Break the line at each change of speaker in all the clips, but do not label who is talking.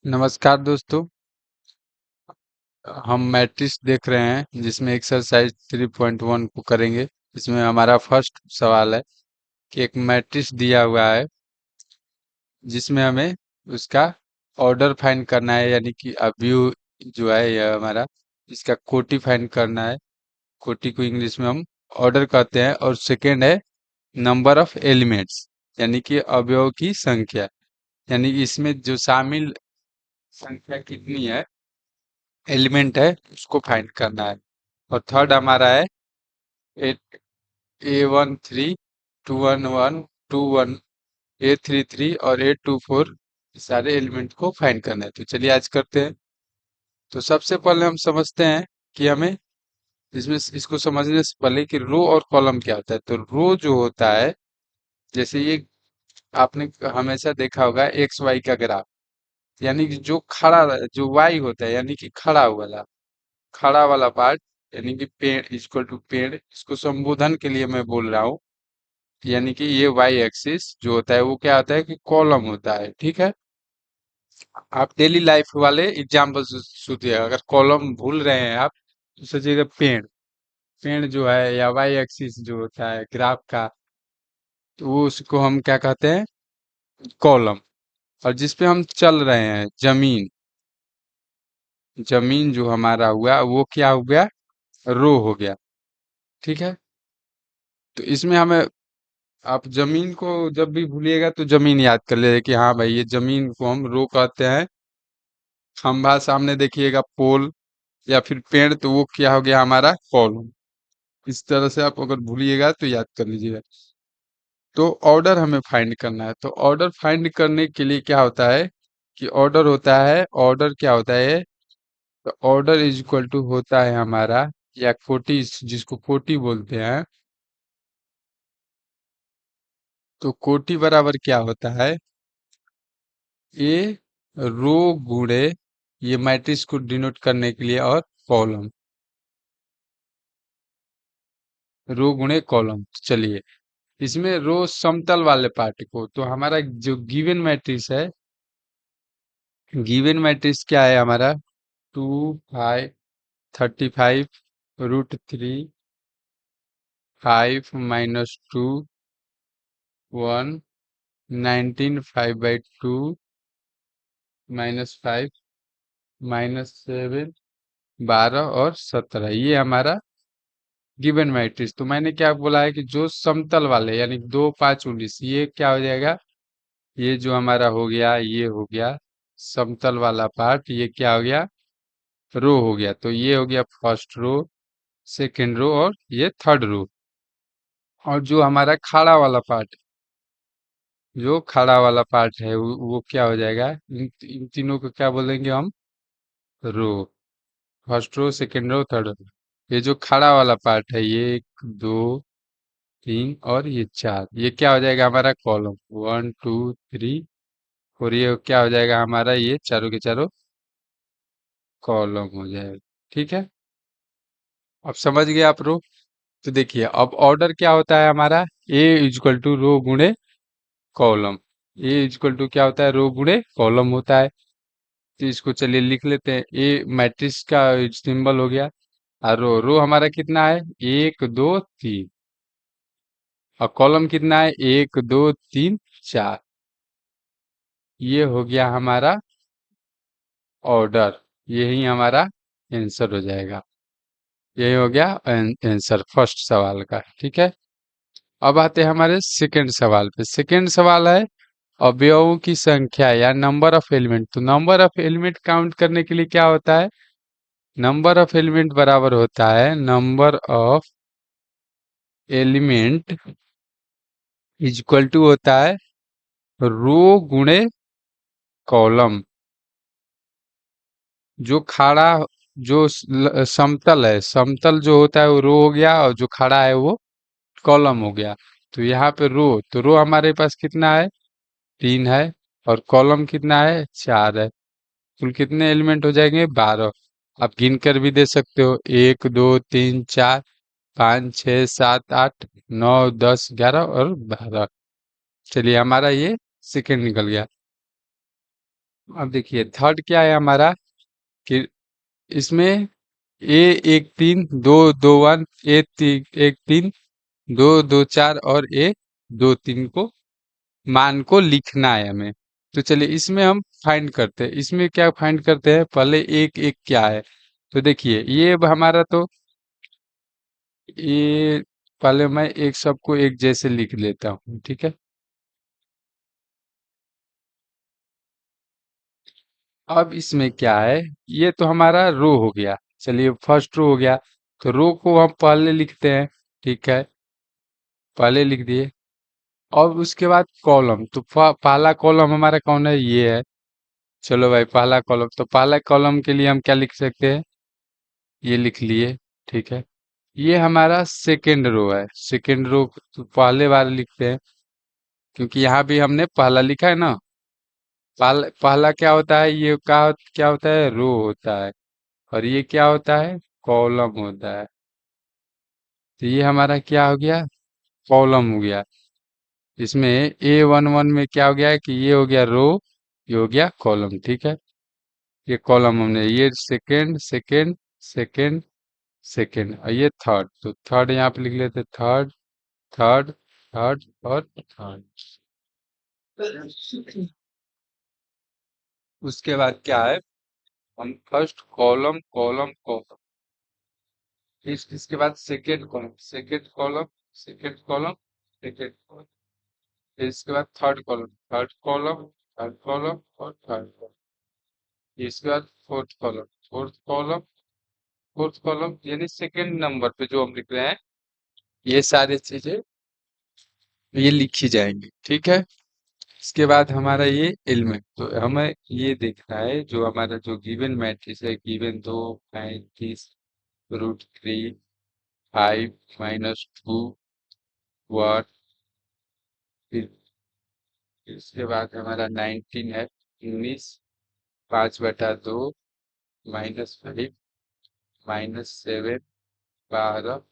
नमस्कार दोस्तों। हम मैट्रिक्स देख रहे हैं जिसमें एक्सरसाइज 3.1 को करेंगे। इसमें हमारा फर्स्ट सवाल है कि एक मैट्रिक्स दिया हुआ है जिसमें हमें उसका ऑर्डर फाइंड करना है, यानी कि अवयव जो है यह हमारा इसका कोटि फाइंड करना है। कोटि को इंग्लिश में हम ऑर्डर कहते हैं। और सेकेंड है नंबर ऑफ एलिमेंट्स, यानी कि अवयव की संख्या, यानी कि इसमें जो शामिल संख्या कितनी है, एलिमेंट है, उसको फाइंड करना है। और थर्ड हमारा है A13 211 21 A33 और A24, सारे एलिमेंट को फाइंड करना है। तो चलिए आज करते हैं। तो सबसे पहले हम समझते हैं कि हमें इसमें इसको समझने से पहले कि रो और कॉलम क्या होता है। तो रो जो होता है, जैसे ये आपने हमेशा देखा होगा एक्स वाई का ग्राफ, यानी कि जो खड़ा जो वाई होता है, यानी कि खड़ा वाला पार्ट, यानी कि पेड़ इक्वल टू पेड़, इसको संबोधन के लिए मैं बोल रहा हूँ। यानी कि ये वाई एक्सिस जो होता है वो क्या होता है कि कॉलम होता है। ठीक है, आप डेली लाइफ वाले एग्जाम्पल सुनिए। अगर कॉलम भूल रहे हैं आप तो सोचिएगा पेड़, पेड़ जो है या वाई एक्सिस जो होता है ग्राफ का, तो वो उसको हम क्या कहते हैं, कॉलम। और जिस पे हम चल रहे हैं जमीन, जमीन जो हमारा हुआ वो क्या हो गया, रो हो गया। ठीक है, तो इसमें हमें, आप जमीन को जब भी भूलिएगा तो जमीन याद कर ले कि हाँ भाई ये जमीन को हम रो कहते हैं। खंभा सामने देखिएगा पोल या फिर पेड़, तो वो क्या हो गया हमारा कॉलम। इस तरह से आप अगर भूलिएगा तो याद कर लीजिएगा। तो ऑर्डर हमें फाइंड करना है। तो ऑर्डर फाइंड करने के लिए क्या होता है कि ऑर्डर होता है, ऑर्डर क्या होता है, तो ऑर्डर इज इक्वल टू होता है हमारा, या कोटि जिसको कोटि बोलते हैं, तो कोटि बराबर क्या होता है, ये रो गुणे, ये मैट्रिक्स को डिनोट करने के लिए, और कॉलम, रो गुणे कॉलम। चलिए, इसमें रो समतल वाले पार्ट को, तो हमारा जो गिवन मैट्रिक्स है, गिवन मैट्रिक्स क्या है हमारा, 2 5 35 √3 5/2 -5 -7 12 और 17, ये हमारा गिवन मैट्रिक्स। तो मैंने क्या बोला है कि जो समतल वाले, यानी 2 5 19, ये क्या हो जाएगा, ये जो हमारा हो गया, ये हो गया समतल वाला पार्ट, ये क्या हो गया, रो हो गया। तो ये हो गया फर्स्ट रो, सेकंड रो और ये थर्ड रो। और जो हमारा खाड़ा वाला पार्ट, जो खड़ा वाला पार्ट है वो क्या हो जाएगा, इन तीनों को क्या बोलेंगे हम, row. First row, second row, third row. ये जो खड़ा वाला पार्ट है, ये 1 2 3 और ये 4, ये क्या हो जाएगा हमारा कॉलम, 1 2 3। और ये क्या हो जाएगा हमारा, ये चारों के चारों कॉलम हो जाएगा। ठीक है, अब समझ गए आप रो। तो देखिए अब ऑर्डर क्या होता है हमारा, ए इक्वल टू रो गुणे कॉलम। ए इक्वल टू क्या होता है, रो गुणे कॉलम होता है। तो इसको चलिए लिख लेते हैं, ए मैट्रिक्स का सिंबल हो गया। और रो, रो हमारा कितना है, 1 2 3। और कॉलम कितना है, 1 2 3 4। ये हो गया हमारा ऑर्डर, यही हमारा आंसर हो जाएगा। यही हो गया आंसर फर्स्ट सवाल का। ठीक है, अब आते हैं हमारे सेकंड सवाल पे। सेकंड सवाल है अवयवों की संख्या या नंबर ऑफ एलिमेंट। तो नंबर ऑफ एलिमेंट काउंट करने के लिए क्या होता है, नंबर ऑफ एलिमेंट बराबर होता है number of element is equal to होता है रो गुणे कॉलम। जो खड़ा, जो समतल है, समतल जो होता है वो रो हो गया, और जो खड़ा है वो कॉलम हो गया। तो यहाँ पे रो, तो रो हमारे पास कितना है, 3 है। और कॉलम कितना है, 4 है। कुल कितने एलिमेंट हो जाएंगे, 12। आप गिन कर भी दे सकते हो, 1 2 3 4 5 6 7 8 9 10 11 और 12। चलिए हमारा ये सेकंड निकल गया। अब देखिए थर्ड क्या है हमारा कि इसमें ए एक तीन दो दो वन ए तीन एक तीन दो दो चार और ए दो तीन को मान को लिखना है हमें। तो चलिए इसमें हम फाइंड करते हैं। इसमें क्या फाइंड करते हैं, पहले एक एक क्या है। तो देखिए ये अब हमारा तो ये पहले मैं एक सबको एक जैसे लिख लेता हूँ, ठीक है। अब इसमें क्या है, ये तो हमारा रो हो गया। चलिए फर्स्ट रो हो गया, तो रो को हम पहले लिखते हैं, ठीक है, पहले लिख दिए। और उसके बाद कॉलम, तो पहला कॉलम हमारा कौन है, ये है। चलो भाई पहला कॉलम, तो पहला कॉलम के लिए हम क्या लिख सकते हैं, ये लिख लिए, ठीक है। ये हमारा सेकेंड रो है, सेकेंड रो तो पहले वाले लिखते हैं, क्योंकि यहाँ भी हमने पहला लिखा है ना। पहला पहला क्या होता है, ये क्या होता है, रो होता है। और ये क्या होता है, कॉलम होता है। तो ये हमारा क्या हो गया, कॉलम हो गया। इसमें ए वन वन में क्या हो गया है कि ये हो गया रो, ये हो गया कॉलम, ठीक है। ये कॉलम हमने, ये सेकेंड सेकेंड सेकेंड सेकेंड, और ये थर्ड, तो थर्ड यहाँ पे लिख लेते, थर्ड थर्ड थर्ड और थर्ड। उसके बाद क्या है, हम फर्स्ट कॉलम कॉलम कॉलम, इसके बाद second column second column second column second column, इसके बाद third column third column third column और थर्ड कॉलम, इसके बाद fourth column fourth column fourth column, यानी सेकेंड नंबर पे जो हम लिख रहे हैं, ये सारी चीजें ये लिखी जाएंगी, ठीक है। इसके बाद हमारा ये एलिमेंट, तो हमें ये देखना है जो हमारा जो गिवन मैट्रिक्स है, गिवन 2 35 √3 5 -2 1, फिर इसके बाद हमारा 19 है, 19 5/2 -5 -7 12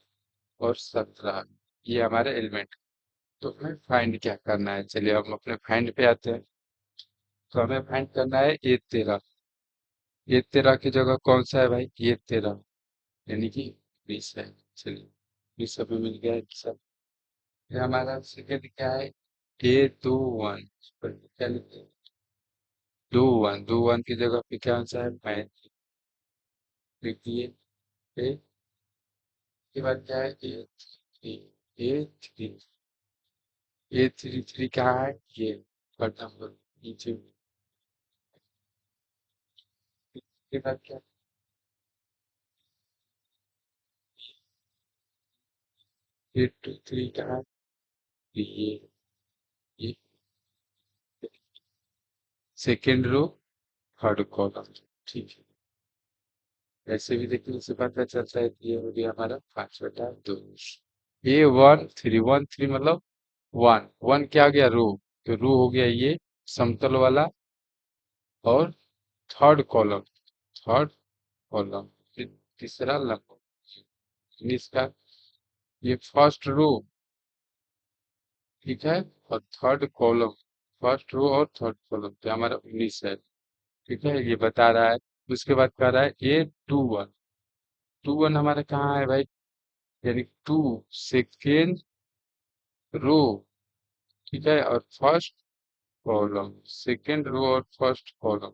और 17, ये हमारे एलिमेंट। तो हमें फाइंड क्या करना है, चलिए हम अपने फाइंड पे आते हैं। तो हमें फाइंड करना है ये 13, ये 13 की जगह कौन सा है भाई, ये 13 यानी कि 20 है। चलिए 20 अभी मिल गया है सब। फिर हमारा सेकंड क्या है, ए 2 1, पर क्या लिखते हैं, 2 1, 2 1 की जगह पे क्या आंसर है, मैथ, लिख दिए। फिर के बाद क्या है, ए 3 ए 3 कहाँ है, ये थर्ड नंबर नीचे। के बाद क्या, ए 2 3 कहाँ है, ये सेकेंड रो थर्ड कॉलम, ठीक है। ऐसे भी देखने से पता चलता है कि ये हो गया हमारा 5/2। A 1 3 मतलब वन वन क्या आ गया, रो, तो रो हो गया ये समतल वाला। और थर्ड कॉलम थर्ड कॉलम, फिर तीसरा लंब, इसका ये फर्स्ट रो, ठीक है। और थर्ड कॉलम, फर्स्ट रो और थर्ड कॉलम, तो हमारा 19 है, ठीक है, ये बता रहा है। उसके बाद कह रहा है A 2 1, 2 1 हमारा कहाँ है भाई, यानी टू सेकेंड रो, ठीक है, और फर्स्ट कॉलम, सेकेंड रो और फर्स्ट कॉलम,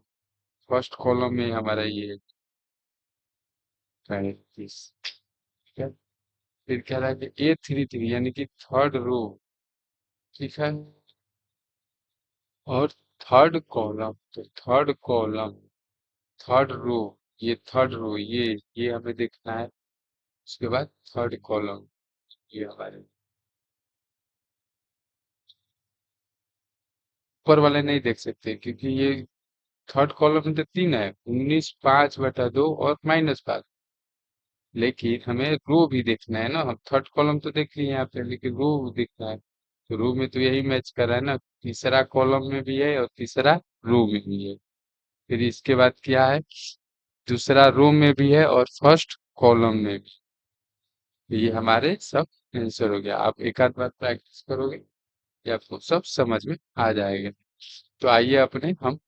फर्स्ट कॉलम में हमारा ये 35, ठीक है। फिर कह रहा है कि A 3 3 यानी कि थर्ड रो, ठीक है, और थर्ड कॉलम, तो थर्ड कॉलम थर्ड रो, ये थर्ड रो, ये हमें देखना है। उसके बाद थर्ड कॉलम, ये हमारे ऊपर वाले नहीं देख सकते, क्योंकि ये थर्ड कॉलम में तो 3 है, 19 5/2 और -5। लेकिन हमें रो भी देखना है ना, हम थर्ड कॉलम तो देख लिए यहाँ पे, लेकिन रो देखना है। तो रो में तो यही मैच कर रहा है ना, तीसरा कॉलम में भी है और तीसरा रो में भी है। फिर इसके बाद क्या है, दूसरा रो में भी है और फर्स्ट कॉलम में भी। तो ये हमारे सब आंसर हो गया। आप एक आध बार प्रैक्टिस करोगे या आपको सब समझ में आ जाएगा। तो आइए अपने हम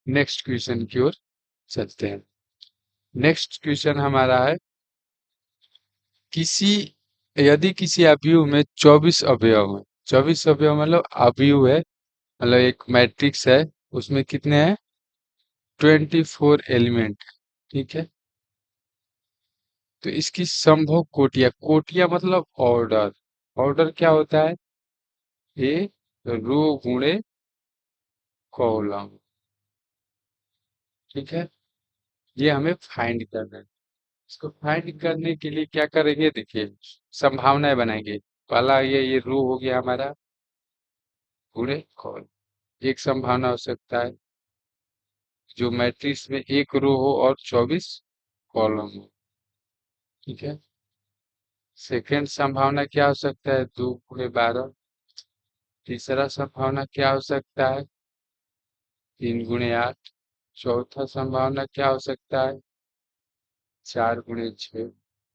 नेक्स्ट क्वेश्चन की ओर चलते हैं। नेक्स्ट क्वेश्चन हमारा है, किसी यदि किसी अवयव में 24 अवयव है, 24 अवयव मतलब अवयव है, मतलब एक मैट्रिक्स है, उसमें कितने हैं? 24 एलिमेंट। ठीक है, तो इसकी संभव कोटियां, कोटियां मतलब ऑर्डर। ऑर्डर क्या होता है? ए रो गुणे कॉलम। ठीक है, ये हमें फाइंड करना है। इसको फाइंड करने के लिए क्या करेंगे, देखिए संभावनाएं बनाएंगे। पहला ये रो हो गया हमारा, गुणे कॉलम। एक संभावना हो सकता है जो मैट्रिक्स में एक रो हो और 24 कॉलम हो। ठीक है, सेकेंड संभावना क्या हो सकता है? 2 गुणे 12। तीसरा संभावना क्या हो सकता है? 3 गुणे 8। चौथा संभावना क्या हो सकता है? 4 गुणे 6।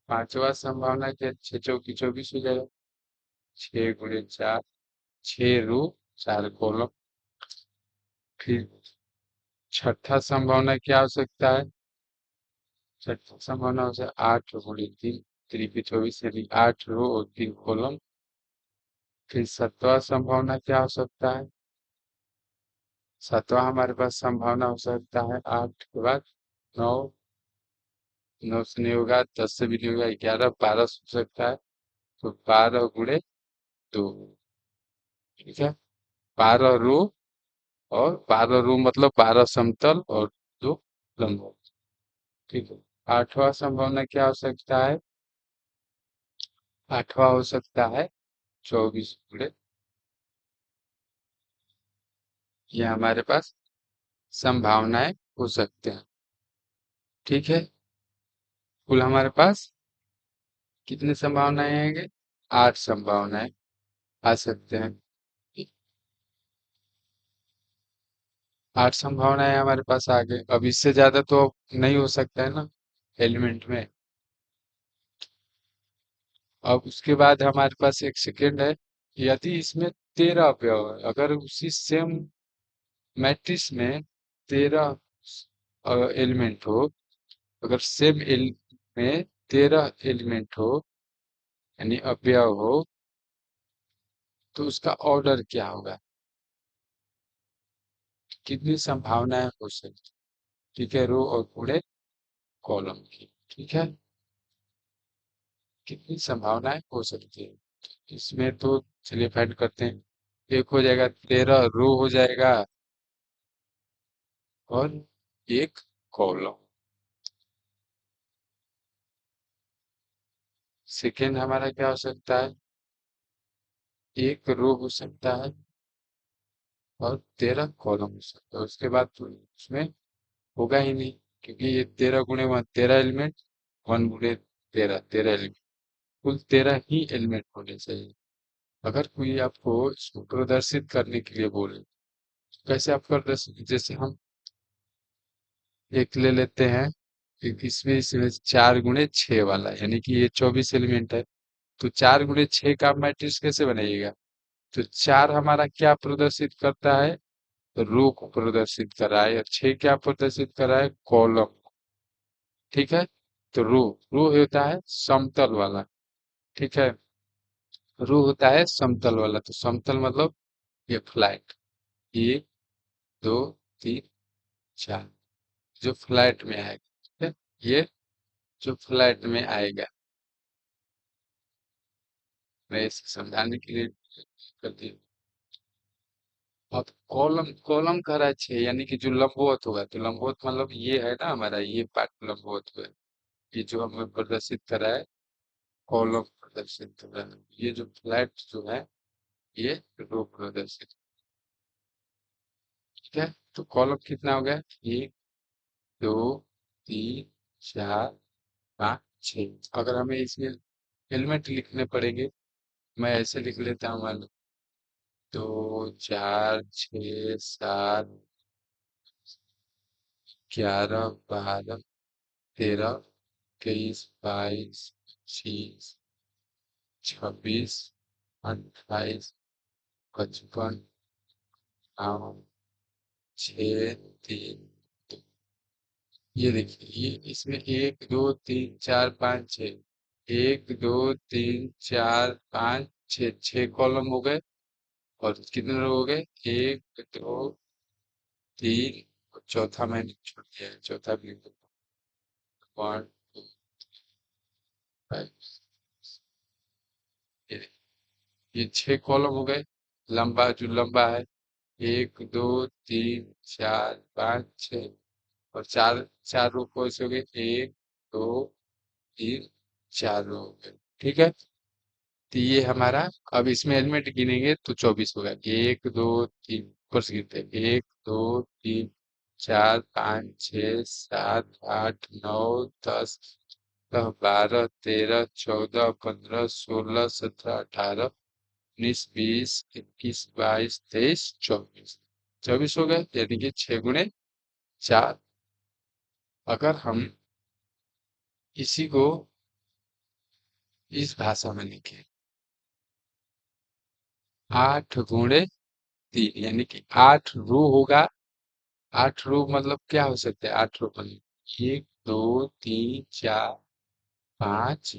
पांचवा संभावना क्या? 6 चौकी 24 हो जाएगा। 6 गुणे 4। 6 रो 4 कॉलम। फिर छठा संभावना क्या हो सकता है? छठा संभावना हो सकता है 8 गुणे 3। 3 की 24 यानी 8 रो और 3 कॉलम। फिर सातवां संभावना क्या हो सकता है? सातवां हमारे पास संभावना हो सकता है 8 के बाद 9। 9 से नहीं होगा, 10 से भी नहीं होगा, 11 12 से हो सकता है। तो 12 गुणे 2। ठीक है, 12 रो, और 12 रो मतलब 12 समतल और 2 लंब। ठीक है, आठवां संभावना क्या हो सकता है? आठवां हो सकता है 24 गुणे। ये हमारे पास संभावनाएं हो सकते हैं। ठीक है, कुल हमारे पास कितनी संभावनाएं आएंगे? 8 संभावनाएं आ सकते हैं। 8 संभावनाएं हमारे पास आ गए। अब इससे ज्यादा तो अब नहीं हो सकता है ना एलिमेंट में। अब उसके बाद हमारे पास एक सेकेंड है, यदि इसमें 13 अवयव है, अगर उसी सेम मैट्रिक्स में 13 एलिमेंट हो, अगर सेम एल में 13 एलिमेंट हो यानी अवयव हो, तो उसका ऑर्डर क्या होगा? कितनी संभावनाएं हो सकती? ठीक है, रो और पूरे कॉलम की। ठीक है, कितनी संभावनाएं हो सकती है इसमें? तो चलिए फाइंड करते हैं। एक हो जाएगा 13 रो हो जाएगा और एक कॉलम। सेकेंड हमारा क्या हो सकता है? एक रो हो सकता है और 13 कॉलम हो सकता है। उसके बाद तो उसमें होगा ही नहीं, क्योंकि ये 13 गुणे 1 13 एलिमेंट, 1 गुणे 13 13 एलिमेंट, कुल 13 ही एलिमेंट होने चाहिए। अगर कोई आपको इसको प्रदर्शित करने के लिए बोले, तो कैसे आप प्रदर्शित, जैसे हम एक ले लेते हैं, इसमें 4 गुणे 6 वाला, यानी कि ये 24 एलिमेंट है, तो 4 गुणे 6 का मैट्रिक्स कैसे बनाइएगा? तो 4 हमारा क्या प्रदर्शित करता है? रो को प्रदर्शित कर रहा है, और 6 क्या प्रदर्शित कर रहा है? कॉलम। ठीक है, तो रो, रो होता है समतल वाला। ठीक है, रो होता है समतल वाला, तो समतल मतलब ये फ्लैट, 1 2 3 4, जो फ्लैट में आएगा। ठीक है, ये जो फ्लैट में आएगा, मैं इसे समझाने के लिए करती हूँ। अब कॉलम, कॉलम कह रहा है 6, यानी कि जो लंबवत होगा, तो लंबवत मतलब ये है ना हमारा, ये पार्ट लंबवत होगा। ये जो हमें प्रदर्शित कर रहा है, कॉलम प्रदर्शित कर रहा है। ये जो फ्लैट जो है, ये रो प्रदर्शित। ठीक है, तो कॉलम कितना हो गया? 1 2 3 4 5 6। अगर हमें इसमें एलिमेंट लिखने पड़ेंगे, मैं ऐसे लिख लेता हूँ, मान लो 2 4 6 7 11 12 13 21 22 23 24 25 26 57 58 छ, तीन, दो। ये देखिए, ये इसमें एक दो तीन चार पाँच छः, एक दो तीन चार पाँच छः, छः कॉलम हो गए। और कितने रो हो गए? एक दो तीन, और चौथा मैंने छोड़ दिया है, चौथा भी वन टू फाइव। ये छह कॉलम हो गए, लंबा जो लंबा है। एक दो तीन चार पाँच छः, और चार चार रो कैसे हो गए? एक दो तीन चार रो हो गए। ठीक है, तो ये हमारा, अब इसमें एलिमेंट गिनेंगे तो 24 होगा। एक दो तीन, ऊपर से गिनते हैं, एक दो तीन चार पाँच छः सात आठ नौ 10 12 13 14 15 16 17 18 19 20 21 22 23 24। 24 हो गए, यानी कि 6 गुणे 4। अगर हम इसी को इस भाषा में लिखें, 8 गुणे 3, यानी कि 8 रो होगा। 8 रो मतलब क्या हो सकता है? 8 रो मतलब एक दो तीन चार पाँच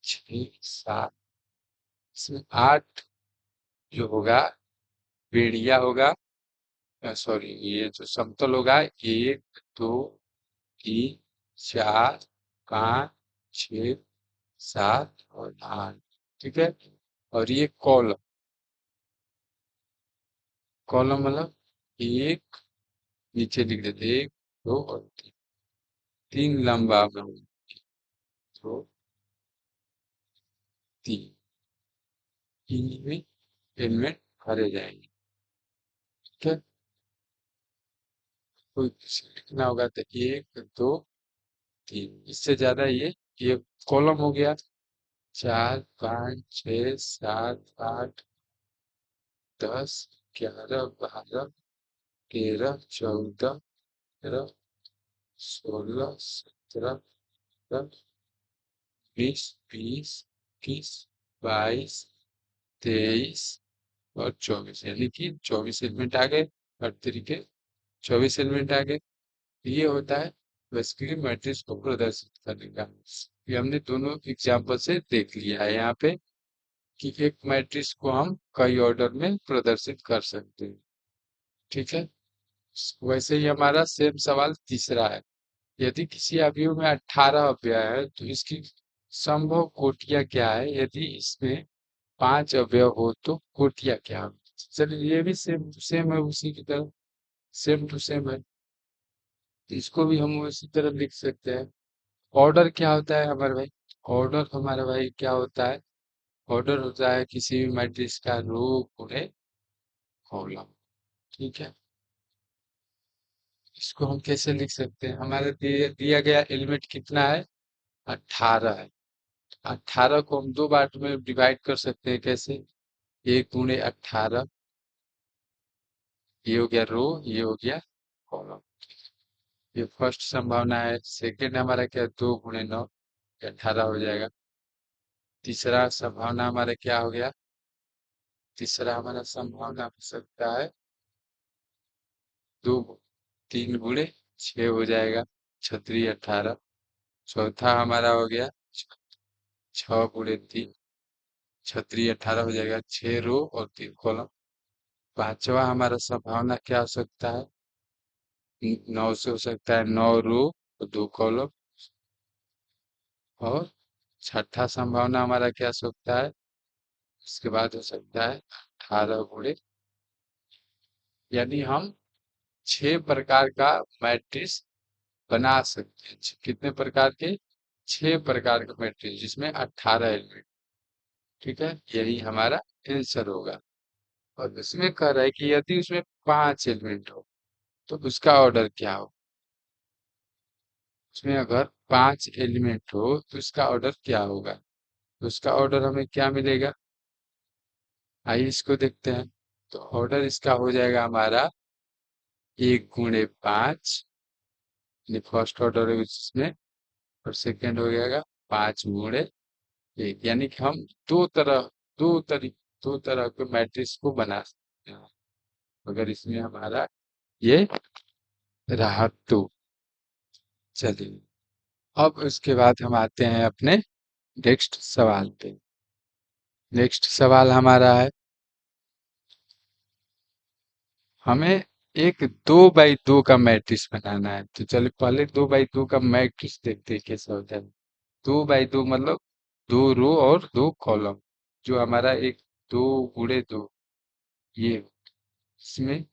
छ सात, इसमें 8 जो होगा बेड़िया होगा। सॉरी, ये जो समतल होगा, एक दो तीन चार पाँच छ सात और 8। ठीक है, और ये कॉलम, कॉलम मतलब एक, नीचे लिख देते एक दो और तीन, तीन लंबा मतलब दो तीन, इनमें एलिमेंट भरे जाएंगे। ठीक है, कोई किसी को लिखना होगा तो एक दो तीन, इससे ज्यादा ये कॉलम हो गया। चार पाँच छः सात आठ 10 11 12 13 14 15 16 17 बीस बीस 21 22 23 और 24, यानी कि 24 एलिमेंट आ गए हर तरीके। 24 एलिमेंट आ गए। ये होता है बेसिकली मैट्रिक्स को प्रदर्शित करने का। ये हमने दोनों एग्जाम्पल से देख लिया है यहाँ पे, कि एक मैट्रिक्स को हम कई ऑर्डर में प्रदर्शित कर सकते हैं। ठीक है, वैसे ही हमारा सेम सवाल तीसरा है। यदि किसी अवयव में 18 अवयव है तो इसकी संभव कोटियां क्या है? यदि इसमें 5 अवयव हो तो कोटियां क्या हो? चलिए, ये भी सेम टू सेम है, उसी की तरह सेम टू सेम है, तो इसको भी हम उसी तरह लिख सकते हैं। ऑर्डर क्या होता है हमारे भाई? ऑर्डर हमारे भाई क्या होता है? ऑर्डर होता है किसी भी मैट्रिक्स का रो गुणे कॉलम। ठीक है, इसको हम कैसे लिख सकते हैं? हमारे दिया गया एलिमेंट कितना है? 18 है। 18 को हम दो पार्ट में डिवाइड कर सकते हैं। कैसे? 1 गुणे 18, ये हो गया रो, ये हो गया कॉलम। ये फर्स्ट संभावना है। सेकंड हमारा क्या? 2 गुणे 9, 18 हो जाएगा। तीसरा संभावना हमारा क्या हो गया? तीसरा हमारा संभावना हो सकता है दो 3 गुणे 6 हो जाएगा, छत्री 18। चौथा हमारा हो गया 6 गुणे 3, छत्री 18 हो जाएगा, 6 रो और 3 कॉलम। पांचवा हमारा संभावना क्या हो सकता है? 9 से हो सकता है 9 रो और 2 कॉलम। और छठा संभावना हमारा क्या हो सकता है? इसके बाद हो सकता है 18 गुणे, यानी हम 6 प्रकार का मैट्रिक्स बना सकते हैं। कितने प्रकार के? 6 प्रकार का मैट्रिक्स, जिसमें 18 एलिमेंट। ठीक है, यही हमारा आंसर होगा। और इसमें कह रहा है कि यदि उसमें 5 एलिमेंट हो तो उसका ऑर्डर क्या हो? उसमें अगर 5 एलिमेंट हो तो उसका ऑर्डर क्या होगा? तो उसका ऑर्डर हमें क्या मिलेगा? आइए इसको देखते हैं। तो ऑर्डर इसका हो जाएगा हमारा 1 गुणे 5, यानी फर्स्ट ऑर्डर है जिसमें। और सेकंड हो जाएगा 5 गुणे 1, यानी कि हम दो तरह के मैट्रिक्स को बना सकते हैं। अगर इसमें हमारा ये रहा तो। चलिए, अब उसके बाद हम आते हैं अपने नेक्स्ट सवाल पे। नेक्स्ट सवाल हमारा है, हमें एक 2x2 का मैट्रिक्स बनाना है। तो चलिए पहले 2x2 का मैट्रिक्स देखते हैं कैसा होता है। 2x2 मतलब 2 रो और 2 कॉलम। जो हमारा एक 2 × 2, ये इसमें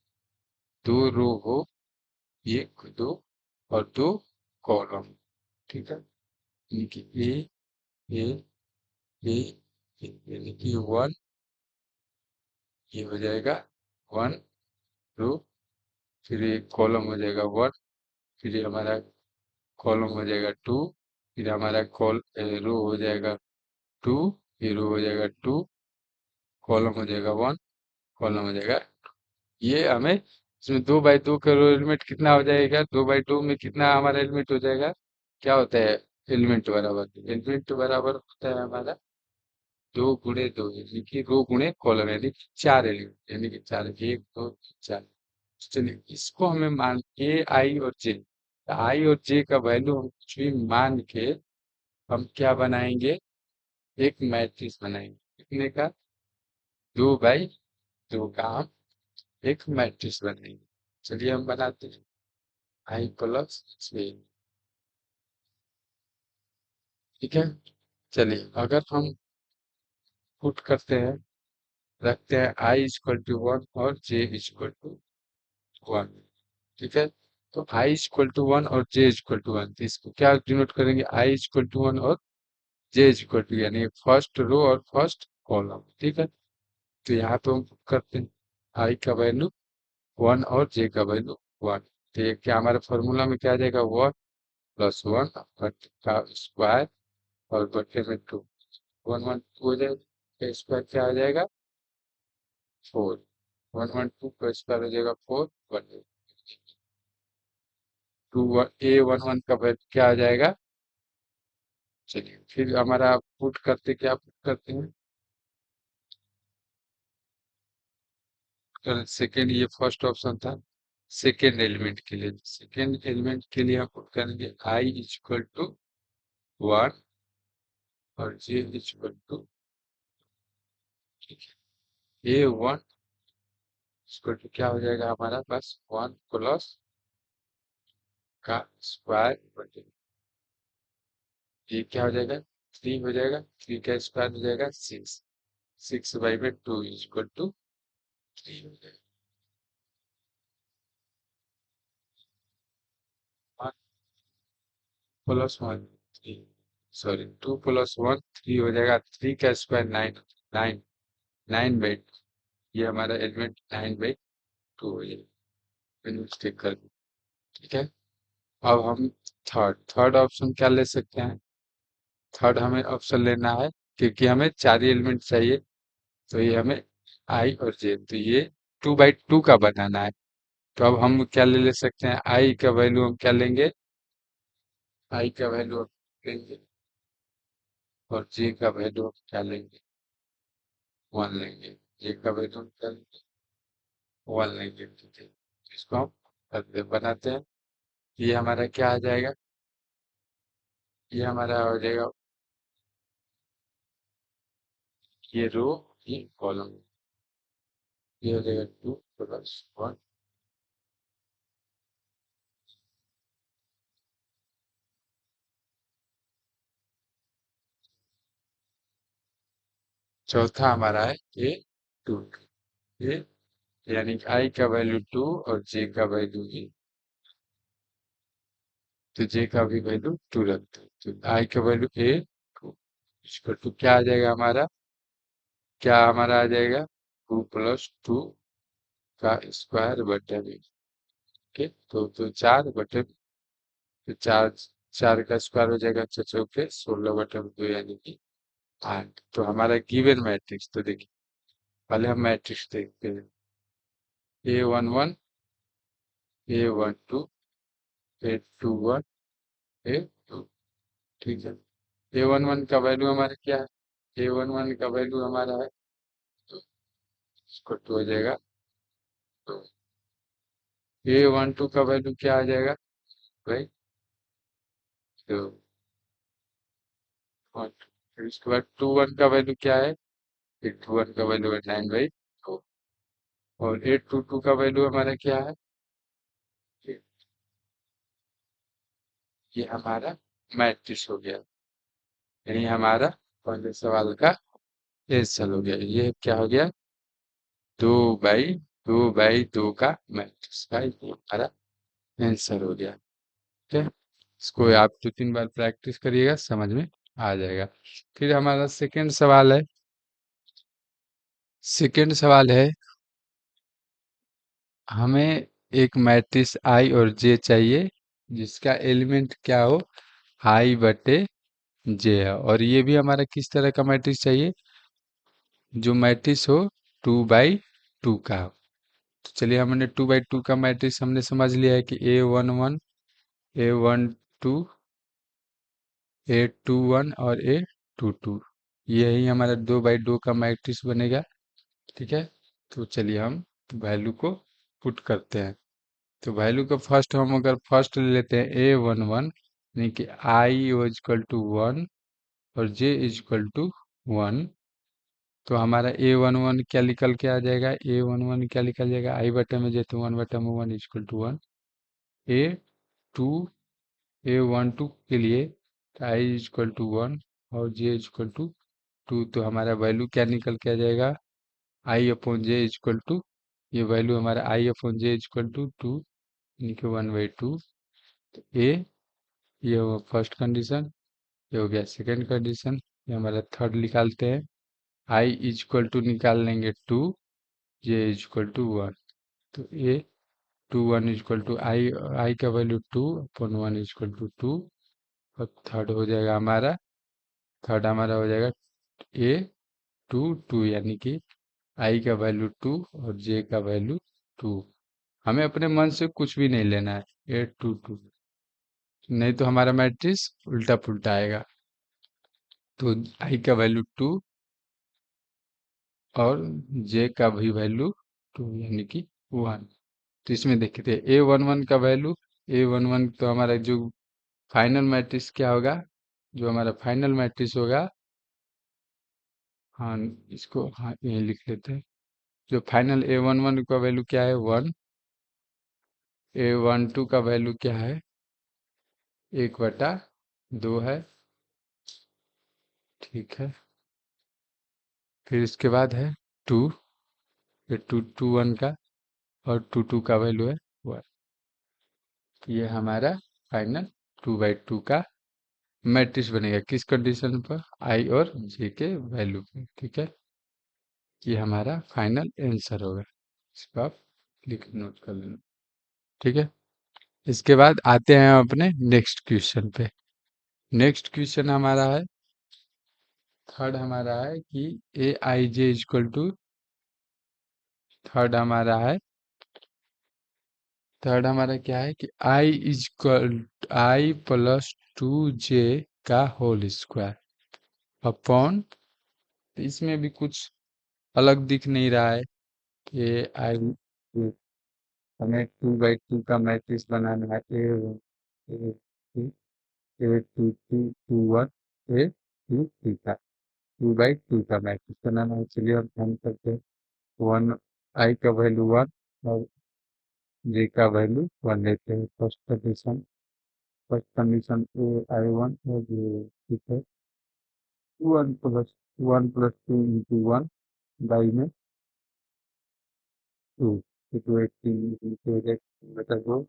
2 रो हो, 1 2 और 2 कॉलम। ठीक है, इनकी ए ए यानी कि 1, ये हो जाएगा 1 रो, फिर एक कॉलम हो जाएगा 1, फिर ये हमारा कॉलम हो जाएगा 2, फिर हमारा रो हो जाएगा 2, फिर रो हो जाएगा 2, कॉलम हो जाएगा 1, कॉलम हो जाएगा। ये हमें इसमें 2x2 का रो एलिमेंट कितना हो जाएगा, 2x2 में कितना हमारा एलिमेंट हो जाएगा, क्या होता है एलिमेंट बराबर होता है हमारा 2 × 2 यानी कि रो गुणे कॉलम, यानी कि 4 एलिमेंट, यानी कि 4, 1 2 3 4। चलिए इसको हमें मान ए आई और जे, आई और जे का वैल्यू हम कुछ भी मान के हम क्या बनाएंगे, एक मैट्रिक्स बनाएंगे। कितने का, 2x2 का हम एक मैट्रिक्स बनाएंगे। चलिए हम बनाते हैं, I+J। ठीक है, चलिए अगर हम पुट करते हैं, रखते हैं I = 1 और J = 1। ठीक है, तो I = 1 और J = 1, तो इसको क्या डिनोट करेंगे, I = 1 और J यानी फर्स्ट रो और फर्स्ट कॉलम। ठीक है, तो यहाँ पे हम पुट करते हैं I का वैल्यू 1 और J का वैल्यू 1। तो ये क्या हमारे फॉर्मूला में क्या आ जाएगा, 1 + 1 का स्क्वायर और बटे में 2, 1 1 2 हो जाएगा, स्क्वायर क्या आ जाएगा 4, 1 1 2 का स्क्वायर हो जाएगा 4, 1 2 A11 का वैल्यू क्या आ जाएगा। चलिए फिर हमारा पुट करते, क्या पुट करते हैं, सेकेंड, ये फर्स्ट ऑप्शन था, सेकेंड एलिमेंट के लिए, सेकेंड एलिमेंट के लिए हम पुट करेंगे I = 1 और J = ठीक है, A1 क्या हो जाएगा हमारा पास, 1 + का स्क्वायर बटे, ये क्या हो जाएगा 3 हो जाएगा, 3 का स्क्वायर हो जाएगा 6, 6/2 = 3 हो जाएगा। 1 + 1 3, सॉरी 2 + 1 3 हो जाएगा, 3 का स्क्वायर 9, 9 9/2, ये हमारा एलिमेंट 9/2 हो जाएगा, मैंने मिस्टेक कर दी। ठीक है, अब हम थर्ड ऑप्शन क्या ले सकते हैं, थर्ड हमें ऑप्शन लेना है, क्योंकि हमें 4 ही एलिमेंट चाहिए। तो ये हमें आई और जे, तो ये 2x2 का बनाना है। तो अब हम क्या ले सकते हैं, आई का वैल्यू हम क्या लेंगे, आई का वैल्यू हम लेंगे और जे का वैल्यू हम क्या लेंगे, 1 लेंगे। जे का वैल्यू हम क्या लेंगे, 1 लेंगे। ठीक है, तो इसको हम बनाते हैं, ये हमारा क्या आ जाएगा, ये हमारा हो जाएगा, ये रो, ये कॉलम, ये हो जाएगा 2 + 1। चौथा हमारा है ये 2, ये यानी कि आई का वैल्यू 2 और जे का वैल्यू ये, तो जे का भी वैल्यू 2 रखते हैं, तो आई का वैल्यू 2, इसका 2 क्या आ जाएगा हमारा, क्या हमारा आ जाएगा 2 + 2 का स्क्वायर बटे में। ठीक है, तो 4 बटे, तो 4, 4 का स्क्वायर हो जाएगा 6 चौके 16/2 यानी कि 8। तो हमारा गिवन मैट्रिक्स, तो देखिए पहले हम मैट्रिक्स देखते हैं, A11 A12 A21 A2। ठीक है, A11 का वैल्यू हमारा क्या है, A11 का वैल्यू हमारा है, तो इसको 2 हो जाएगा, तो A12 का वैल्यू क्या आ जाएगा भाई? तो वन, फिर उसके बाद 21 का वैल्यू क्या है? 21 का वैल्यू है 9/2। और 822 का वैल्यू हमारा क्या है? ये ये हमारा मैट्रिक्स हो गया, यानी हमारा पहले सवाल का आंसर हो गया। ये क्या हो गया? 2/2 का मैट्रिक्स का ये हमारा आंसर हो गया। ठीक है, इसको आप 2-3 बार प्रैक्टिस करिएगा, समझ में आ जाएगा। फिर हमारा सेकंड सवाल है। सेकंड सवाल है, हमें एक मैट्रिक्स आई और जे चाहिए जिसका एलिमेंट क्या हो, आई बटे जे है। और ये भी हमारा किस तरह का मैट्रिक्स चाहिए? जो मैट्रिक्स हो 2/2 का हो। तो चलिए, हमने 2/2 का मैट्रिक्स हमने समझ लिया है कि A11, A12, A21 और A22। यही हमारा 2/2 का मैट्रिक्स बनेगा। ठीक है, तो चलिए हम वैल्यू को पुट करते हैं। तो वैल्यू का फर्स्ट हम अगर फर्स्ट ले लेते हैं A11, यानी कि I इक्वल टू 1 और J इक्वल टू 1। तो हमारा A11 क्या निकल के आ जाएगा? A11 क्या निकल जाएगा? आई बटे में जे, तो 1/1 इक्वल टू 1। टू A12 के लिए आई इक्वल टू 1 और जे इक्वल टू 2। तो हमारा वैल्यू क्या निकल के आ जाएगा? आई अपॉन जे इक्वल टू, ये वैल्यू हमारा आई अपॉन जे इक्वल टू 2, यानी कि 1/2। तो ए, ये हुआ फर्स्ट कंडीशन, ये हो गया सेकंड कंडीशन। ये हमारा थर्ड निकालते हैं। आई इक्वल टू निकाल लेंगे 2, जे इक्वल टू 1। तो ए 2 1 इक्वल टू आई का वैल्यू 2 अपॉन 1 इक्वल टू 2। और थर्ड हमारा हो जाएगा A22, यानी कि आई का वैल्यू 2 और जे का वैल्यू 2। हमें अपने मन से कुछ भी नहीं लेना है, A22, नहीं तो हमारा मैट्रिक्स उल्टा पुल्टा आएगा। तो आई का वैल्यू 2 और जे का भी वैल्यू 2, यानी कि 1। तो इसमें देखते हैं A11 का वैल्यू, A11 तो हमारा जो फाइनल मैट्रिक्स क्या होगा? जो हमारा फाइनल मैट्रिक्स होगा, हाँ इसको हाँ यही लिख लेते हैं। जो फाइनल A11 का वैल्यू क्या है? 1। A12 का वैल्यू क्या है? 1/2 है। ठीक है, फिर इसके बाद है 2, ये 2 1 का, और 2 का वैल्यू है 1। ये हमारा फाइनल 2/2 का मैट्रिक्स बनेगा। किस कंडीशन पर? आई और जे के वैल्यू पे। ठीक है, ये हमारा फाइनल आंसर होगा। इसको आप लिख नोट कर लेना। ठीक है, इसके बाद आते हैं अपने नेक्स्ट क्वेश्चन पे। नेक्स्ट क्वेश्चन हमारा है, थर्ड हमारा है कि ए आई जे इक्वल टू, थर्ड हमारा है, थर्ड हमारा क्या है कि आई प्लस 2 जे का होल स्क्वायर अपॉन, इसमें भी कुछ अलग दिख नहीं रहा है। ए आई, हमें 2/2 का मैट्रिक्स बनाना है। A2 2 1 A2 का 2/2 का मैट्रिक्स बनाना है। चलिए हम करते हैं। 1, आई का वैल्यू 1 और जे का वैल्यू 1 लेते हैं। फर्स्ट कंडीशन A I1 और जे, ठीक है। 1 + 1 + 2 × 1 बाई में 2, तो 2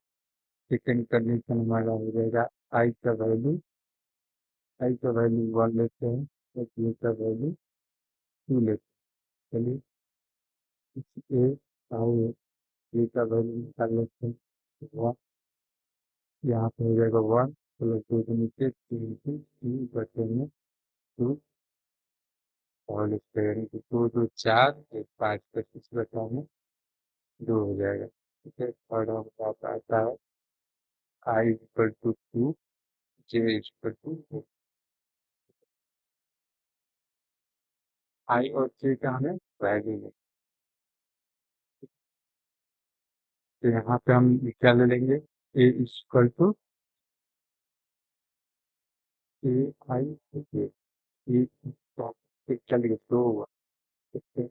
सेकेंड कंडीशन हमारा हो जाएगा। आई का वैल्यू आई का वैल्यू 1 लेते हैं और जे का वैल्यू 2 लेते हैं। चलिए, ए आई ए का वैल्यू निकाल लेते हैं। यहाँ पे हो जाएगा 1 + 2 के नीचे 2 और इसका यानी कि 2 2 4, 1 5 25 बचा में 2 हो जाएगा। ठीक है, और हमारे पास आता है I equal to 2, J equal to 2। I और जे का हमें वैल्यू तो यहाँ पे हम क्या ले लेंगे, ए इक्वल टू ए आई ए ए क्या लिखे, दो हुआ, इससे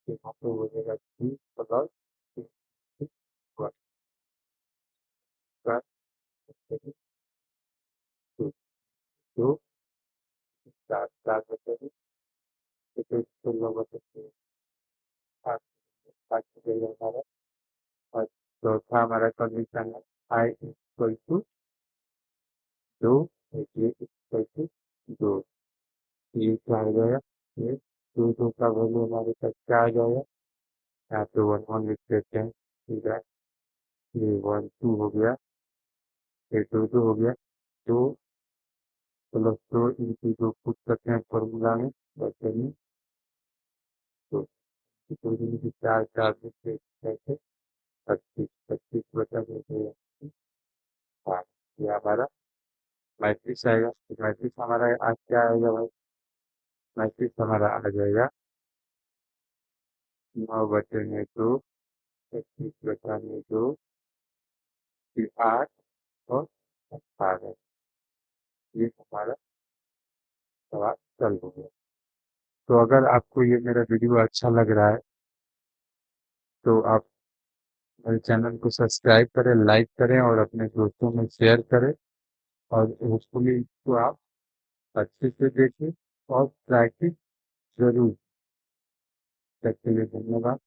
यहाँ पे हो जाएगा थ्री प्लस टू, दो चार चार बचे, तो सोलह बचे, पाँच पाँच बचेगा हमारा। और चौथा हमारा कंडीशन है आई इक्वल टू दो, ये इक्वल टू दो, ये क्या आ जाएगा, ये दो दो का वैल्यू हमारे पास क्या आ जाएगा, यहाँ पे वन वन लिख देते हैं, ठीक है, ये वन टू हो गया, ये दो दो हो गया, दो प्लस दो इंटू दो पुट करते हैं फॉर्मूला में, वैसे में तो दो दिन की चार चार से कैसे 25 25 बचा देते हैं, हाँ, ये हमारा मैट्रिक्स आएगा। तो मैट्रिक्स हमारा आज क्या आएगा भाई, मैट्रिक्स हमारा आ जाएगा 9/2, 25/2, फिर 8 और 18। ये हमारा सवाल सॉल्व हो गया। तो अगर आपको ये मेरा वीडियो अच्छा लग रहा है तो आप मेरे चैनल को सब्सक्राइब करें, लाइक करें और अपने दोस्तों में शेयर करें, और होपफुली इसको आप अच्छे से देखें और प्रैक्टिस जरूर। तब के लिए धन्यवाद।